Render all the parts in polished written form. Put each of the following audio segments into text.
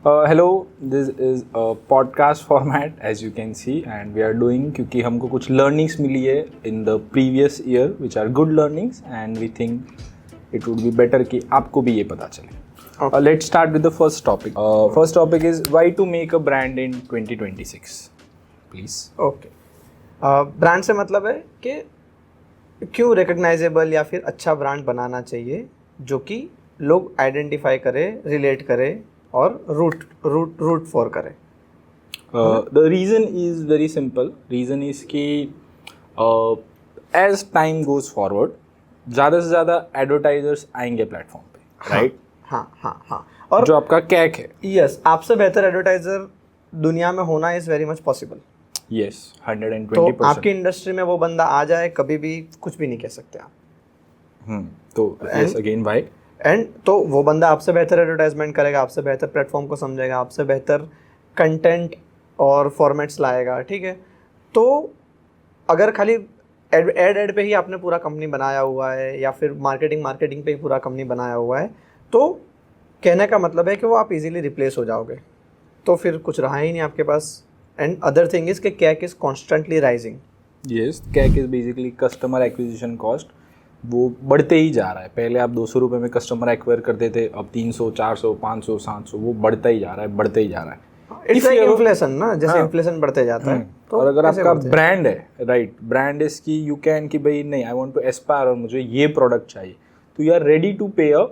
Hello, this is a podcast format as you can see and we are doing क्योंकि हमको कुछ learnings मिली है in the previous year which are good learnings and we think it would be better कि आपको भी ये पता चले. Okay. Let's start with the first topic. First topic is why to make a brand in 2026. Please. Okay. Brand से मतलब है कि क्यों रिकग्नाइजेबल या फिर अच्छा ब्रांड बनाना चाहिए जो कि लोग आइडेंटिफाई करे, रिलेट करे और रूट फॉर करे. The reason is very simple. Reason is कि as time goes forward, ज़्यादा से ज़्यादा advertisers आएंगे प्लेटफॉर्म पे, right? हाँ. और जो आपका कैक है. यस, आपसे बेहतर एडवर्टाइजर दुनिया में होना is very much possible. Yes, 120%. तो आपकी इंडस्ट्री में वो बंदा आ जाए, कभी भी कुछ भी नहीं कह सकते आप. तो yes, again why? एंड तो वो बंदा आपसे बेहतर एडवर्टाइजमेंट करेगा, आपसे बेहतर प्लेटफॉर्म को समझेगा, आपसे बेहतर कंटेंट और फॉर्मेट्स लाएगा, ठीक है. तो अगर खाली एड पे ही आपने पूरा कंपनी बनाया हुआ है या फिर मार्केटिंग पे ही पूरा कंपनी बनाया हुआ है, तो कहने का मतलब है कि वो आप इजीली रिप्लेस हो जाओगे. तो फिर कुछ रहा ही नहीं आपके पास. एंड अदर थिंग इज कि CAC is constantly rising. Yes, CAC is basically customer acquisition cost. वो बढ़ते ही जा रहा है. पहले आप 200 रुपये में कस्टमर एक्वायर करते थे, अब 300, 400, 500, 700 वो बढ़ता ही जा रहा है. इट्स लाइक इन्फ्लेशन ना, जैसे इन्फ्लेशन बढ़ते जाता है. तो और अगर आपका ब्रांड है, राइट, ब्रांड इज की यू कैन कि भाई नहीं, आई वांट टू एस्पायर और मुझे ये प्रोडक्ट चाहिए, तो यू आर रेडी टू पे अ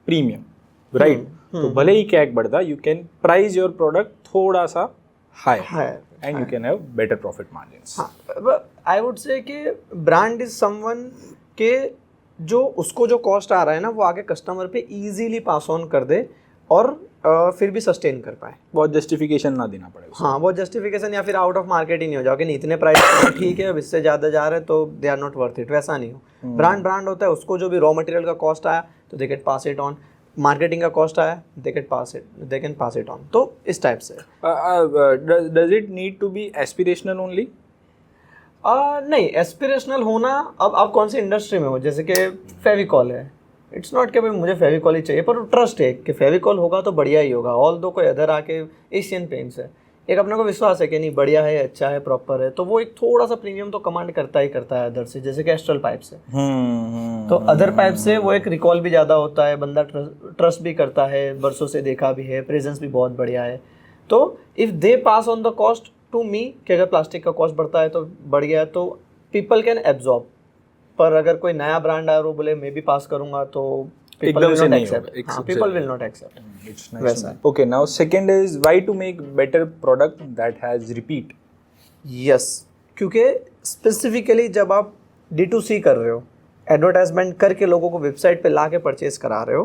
प्रीमियम, राइट. तो भले ही कैक बढ़ता, you can price your product थोड़ा सा higher and you can have better profit margins. I would say कि ब्रांड इज समवन के जो उसको जो कॉस्ट आ रहा है ना, वो आगे कस्टमर पे इजीली पास ऑन कर दे और फिर भी सस्टेन कर पाए. बहुत जस्टिफिकेशन ना देना पड़े. हाँ, बहुत जस्टिफिकेशन या फिर आउट ऑफ मार्केट ही नहीं हो जाओ कि नहीं इतने प्राइस ठीक है, अब इससे ज़्यादा जा रहे तो they are not worth it. वैसा नहीं हो. ब्रांड होता है, उसको जो भी रॉ मटेरियल का कॉस्ट आया तो they can pass it on. Marketing का कॉस्ट आया they can pass it on. तो इस टाइप से. Does it need to be aspirational only? नहीं, एस्पिरेशनल होना, अब आप कौन सी इंडस्ट्री में हो. जैसे कि फेविकॉल है, इट्स नॉट कि भाई मुझे फेविकॉल ही चाहिए, पर ट्रस्ट है कि फेविकॉल होगा तो बढ़िया ही होगा. ऑल दो कोई अदर आके एशियन पेंट्स है, एक अपने को विश्वास है कि नहीं बढ़िया है, अच्छा है, प्रॉपर है, तो वो एक थोड़ा सा प्रीमियम तो कमांड करता है अदर से. जैसे कि एस्ट्रल पाइप से, तो अदर पाइप से वो एक रिकॉल भी ज़्यादा होता है, बंदा ट्रस्ट भी करता है, बरसों से देखा भी है, प्रेजेंस भी बहुत बढ़िया है. तो if they pass on the cost to me कि अगर प्लास्टिक का कॉस्ट बढ़ता है तो बढ़ गया, तो पीपल कैन एब्जॉर्ब. पर अगर कोई नया ब्रांड आया और वो बोले मैं भी पास करूंगा, तो एकदम से नहीं होगा. People will not accept. It's nice. Okay, now second is why to make better product that has repeat. Yes, क्योंकि स्पेसिफिकली जब आप D2C कर रहे हो, एडवर्टाइजमेंट करके लोगों को वेबसाइट पे ला के परचेज करा रहे हो,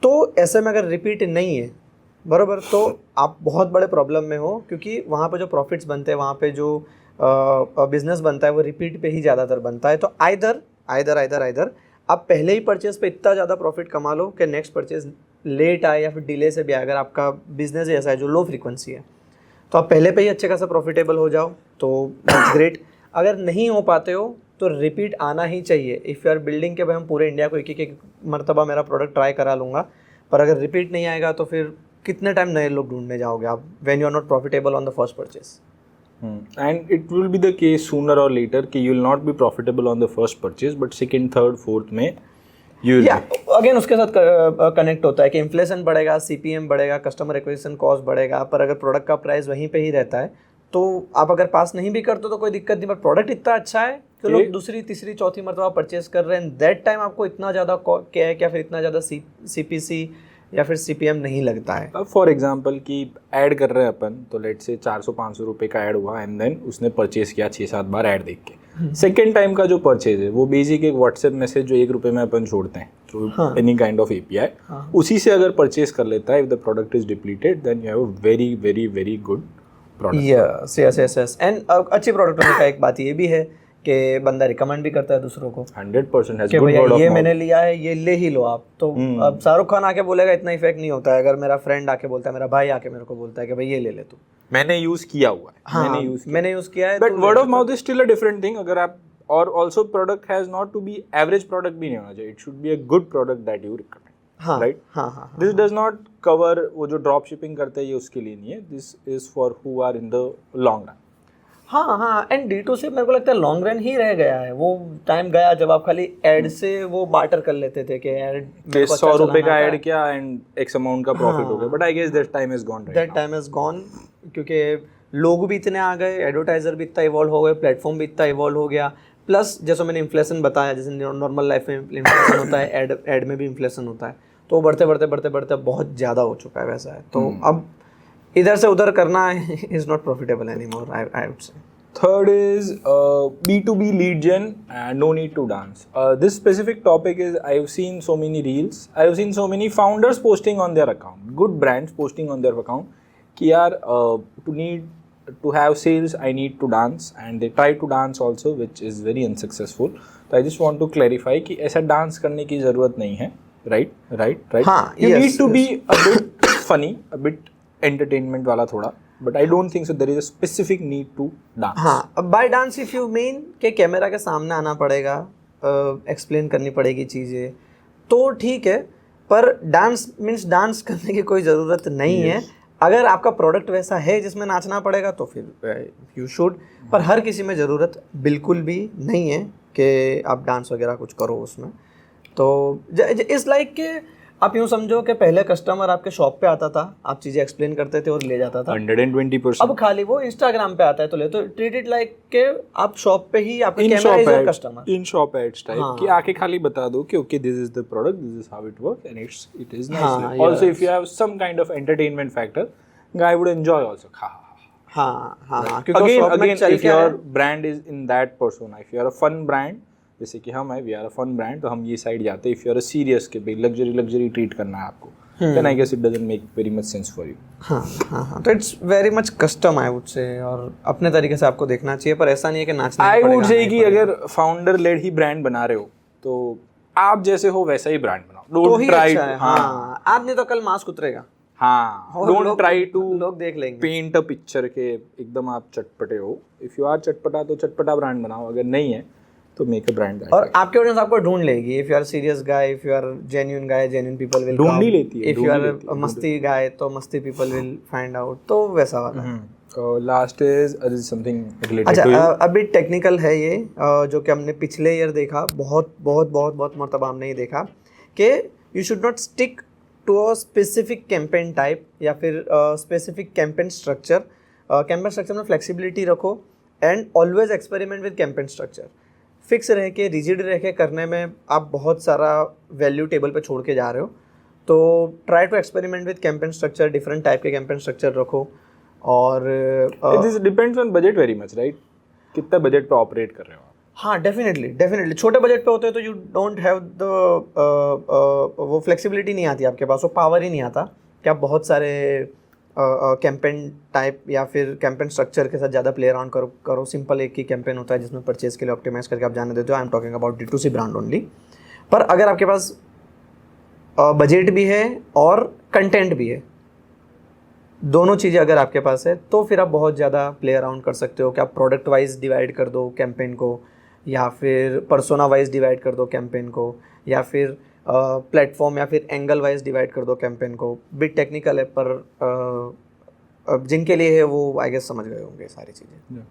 तो ऐसे में अगर रिपीट नहीं है बराबर, तो आप बहुत बड़े प्रॉब्लम में हो. क्योंकि वहाँ पे जो प्रॉफिट्स बनते हैं, वहाँ पे जो बिजनेस बनता है, वो रिपीट पे ही ज़्यादातर बनता है. तो आइदर आप पहले ही परचेज पे इतना ज़्यादा प्रॉफिट कमा लो कि नेक्स्ट परचेज लेट आए या फिर डिले से भी आए. अगर आपका बिजनेस ऐसा है जो लो फ्रीक्वेंसी है, तो आप पहले पे ही अच्छे खासा प्रॉफिटेबल हो जाओ, तो दैट्स ग्रेट. अगर नहीं हो पाते हो तो रिपीट आना ही चाहिए. इफ़ यू आर बिल्डिंग के भाई हम पूरे इंडिया को एक मरतबा मेरा प्रोडक्ट ट्राई करा लूँगा, पर अगर रिपीट नहीं आएगा तो फिर कितने टाइम नए लोग ढूंढने जाओगे आप, when you are not profitable on the first purchase. And it will be the case sooner or later कि you will not be profitable on the first purchase, but second, third, fourth में you will. Again उसके साथ connect होता है कि inflation बढ़ेगा, CPM बढ़ेगा, customer acquisition cost बढ़ेगा, पर अगर प्रोडक्ट का प्राइस वहीं पे ही रहता है तो आप अगर पास नहीं भी करते तो कोई दिक्कत नहीं. पर प्रोडक्ट इतना अच्छा है कि लोग दूसरी, तीसरी, चौथी मरतबा परचेज कर रहे हैं. दैट टाइम आपको इतना ज़्यादा कैक या फिर इतना ज़्यादा CPC या फिर CPM नहीं लगता है. अब फॉर एग्जांपल कि ऐड कर रहे हैं अपन, तो लेट से 400-500 रुपये का ऐड हुआ एंड देन उसने परचेज किया 6-7 बार ऐड देख के. सेकेंड टाइम का जो परचेज है वो बेसिक एक व्हाट्सएप मैसेज जो 1 रुपये में अपन छोड़ते हैं through any kind of API, उसी से अगर परचेज कर लेता है, if the product is depleted, then you have a very very very good product. Yes. And अच्छी प्रोडक्ट होने का एक बात ये भी है कि बंदा रिकमेंड भी करता है दूसरों को 100% कि भैया ये मैंने लिया है, ये ले ही लो आप. तो अब शाहरुख खान आके बोलेगा इतना इफेक्ट नहीं होता है. अगर मेरा फ्रेंड आके बोलता है, मेरा भाई आके मेरे को बोलता है कि भाई ये ले ले तू, मैंने यूज किया हुआ है. हाँ, मैंने यूज किया है. But word of mouth is still a different thing. अगर आप, और also product has not to be average product भी नहीं होना चाहिए. It should be a good product that you recommend. हाँ राइट. हाँ हाँ दिस डज नॉट कवर, वो जो ड्रॉप शिपिंग करते हैं ये उसके लिए नहीं है. This is for who are in the long run. हाँ हाँ. एंड D2C मेरे को लगता है लॉन्ग रन ही रह गया है. वो टाइम गया जब आप खाली एड से वो बार्टर कर लेते थे कि एड कि 100 रुपए का ऐड किया एंड एक्स अमाउंट का प्रॉफिट हो गया. But I guess that time is gone. That time is gone, क्योंकि लोग भी इतने आ गए, एडवर्टाइजर भी इतना इवॉल्व हो गए, प्लेटफॉर्म भी इतना इवॉल्व हो गया. प्लस जैसे मैंने इन्फ्लेशन बताया, जैसे नॉर्मल लाइफ में इन्फ्लेशन होता है, एड में भी इन्फ्लेशन होता है, तो वो बढ़ते बढ़ते बढ़ते बढ़ते बहुत ज़्यादा हो चुका है वैसा है. तो अब इधर से उधर करना is not profitable any more, I would से. Third is B2B lead gen and no need to dance. This specific topic is, I've seen so many reels, I've seen so many founders posting on their account, good brands posting on their account कि यार to have sales I need to dance, and they try to dance also, which is very unsuccessful. So I just want to clarify कि ऐसा dance करने की ज़रूरत नहीं है. Right. हाँ, you yes, need to be a bit funny, a bit entertainment वाला थोड़ा. But I don't think so there is a specific need to dance. हाँ, अब by dance if you mean कि कैमरा के सामने आना पड़ेगा, एक्सप्लेन करनी पड़ेगी चीज़ें, तो ठीक है. पर डांस मीन्स डांस करने की कोई ज़रूरत नहीं है. अगर आपका प्रोडक्ट वैसा है जिसमें नाचना पड़ेगा तो फिर यू शुड. पर हर किसी में ज़रूरत बिल्कुल भी नहीं है कि आप डांस वगैरह कुछ करो उसमें. तो इस लाइक के आप यूँ समझो कि पहले कस्टमर आपके शॉप पे आता था, आप चीज़ें एक्सप्लेन करते थे और ले जाता था. 120%. अब खाली वो इंस्टाग्राम पे आता है तो ले. तो ट्रीट इट लाइक के आप शॉप पे ही आपके camera is your customer. In shop ads type कि आके खाली बता दो कि okay this is the product, this is how it works and it is nice. Also if you have some kind of entertainment factor, guy would enjoy also. हाँ. Again, if your brand is in that persona, if you are a fun brand, जैसे कि हम है, we are a fun brand, तो हम ये side जाते हैं. If you are a serious के भाई लग्जरी ट्रीट करना है आपको, then I guess it doesn't make very much sense for you. हाँ. तो it's very much custom I would say, और अपने तरीके से आपको देखना चाहिए. पर ऐसा नहीं है कि नाचना आई वुड से कि अगर फाउंडर लेड ही ब्रांड बना रहे हो तो आप जैसे हो वैसा ही ब्रांड बनाओ. Don't try to. हाँ, आज नहीं तो कल मास्क उतरेगा. हाँ, डोंट ट्राई टू, लोग देख लेंगे, पेंट अ पिक्चर के एकदम आप चटपटे हो. इफ यू आर चटपटा तो चटपटा ब्रांड बनाओ, अगर नहीं है तो मेक अ ब्रांड. और आपकी ऑडियंस आपको ढूंढ लेगी. If you are serious guy, if you are genuine guy, genuine people will ढूंढ ही लेती है. इफ यू आर मस्ती गाय तो मस्ती पीपल विल फाइंड आउट. तो वैसा वाला. लास्ट इज समथिंग रिलेटेड अच्छा, टू यू. अभी टेक्निकल है ये, जो कि हमने पिछले ईयर देखा, बहुत मरतबा हमने ये देखा कि you should not stick to a specific campaign type या फिर specific campaign structure. Campaign structure में फ्लेक्सिबिलिटी रखो and always experiment with campaign structure. Fix रह के, रिजिड रह के करने में आप बहुत सारा वैल्यू टेबल पे छोड़ के जा रहे हो. तो try to experiment with campaign structure, different type के कैंपेन स्ट्रक्चर रखो. और this depends on budget very much, right? कितना बजट पे ऑपरेट कर रहे हो आप. हाँ, डेफिनेटली छोटे बजट पे होते हैं तो यू डोंट हैव द वो फ्लेक्सिबिलिटी नहीं आती आपके पास, वो पावर ही नहीं आता कि आप बहुत सारे कैंपेन टाइप या फिर कैंपेन स्ट्रक्चर के साथ ज़्यादा प्ले अराउंड करो. सिंपल एक ही कैंपेन होता है जिसमें परचेज के लिए ऑप्टिमाइज करके आप जाने देते हो. I am talking about D2C brand only. पर अगर आपके पास बजट भी है और कंटेंट भी है, दोनों चीज़ें अगर आपके पास है, तो फिर आप बहुत ज़्यादा प्ले अराउंड कर सकते हो कि आप प्रोडक्ट वाइज डिवाइड कर दो कैंपेन को, या फिर पर्सोना वाइज डिवाइड कर दो कैंपेन को, या फिर प्लेटफॉर्म या फिर एंगल वाइज डिवाइड कर दो कैंपेन को. बिट टेक्निकल है, पर जिनके लिए है वो आई गेस समझ गए होंगे सारी चीज़ें.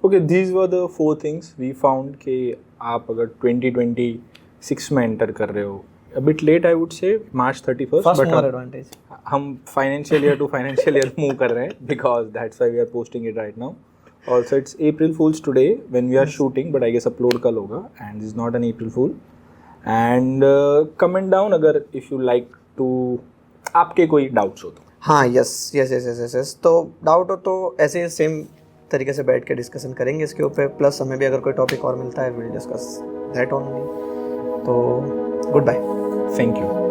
Okay, these were the 4 things we found कि आप अगर 2026 में एंटर कर रहे हो, a bit late I would say, March 31st, first but more advantage. हम financial year to financial year move कर रहे हैं, because that's why we are posting it right now. Also it's April Fools today when we are shooting, but I guess upload कल होगा, and this is not an April Fool. And comment down अगर if you like to, आपके कोई doubts हो तो. हाँ, yes. तो doubt हो तो ऐसे सेम तरीके से बैठ के डिस्कशन करेंगे इसके ऊपर. प्लस हमें भी अगर कोई टॉपिक और मिलता है, विल डिस्कस दैट ओनली. तो गुड बाय. Thank you.